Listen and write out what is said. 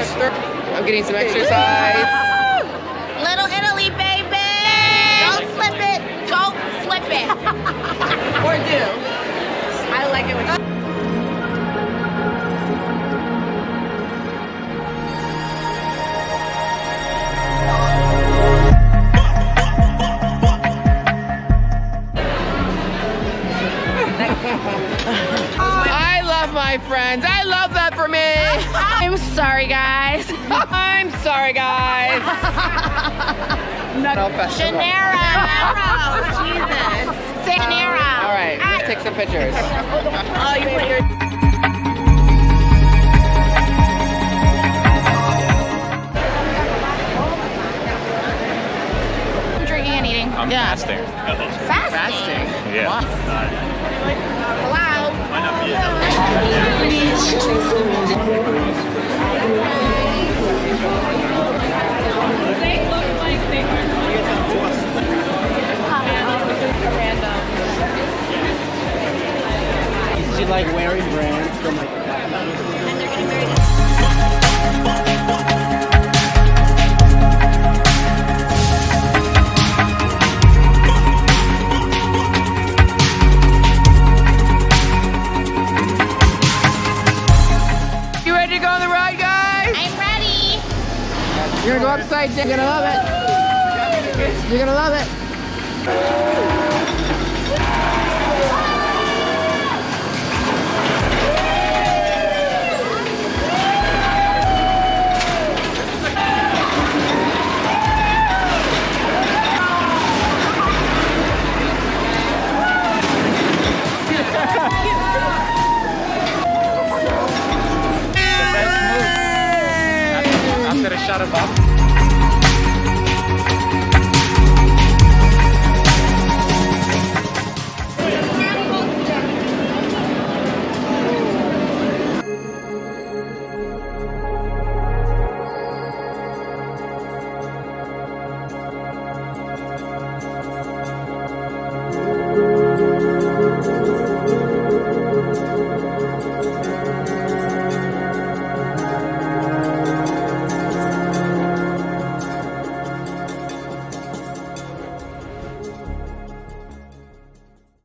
I'm getting some exercise. Little Italy, baby! Don't slip it! Don't slip it! Or do. I like it when I love my friends. I love that for me. I'm sorry, guys. I'm sorry, guys. No San Generro. Jesus. San Generro. All right, let's take some pictures. Oh, you put your... Drinking and eating. I'm fasting. Fasting? Fasting? Yeah. Wow. Hello? Might not be enough. Is she like wearing brands from like And they're getting married. You ready to go on the ride, guys? I'm ready. You're gonna go upside down. You're gonna love it. You're gonna love it.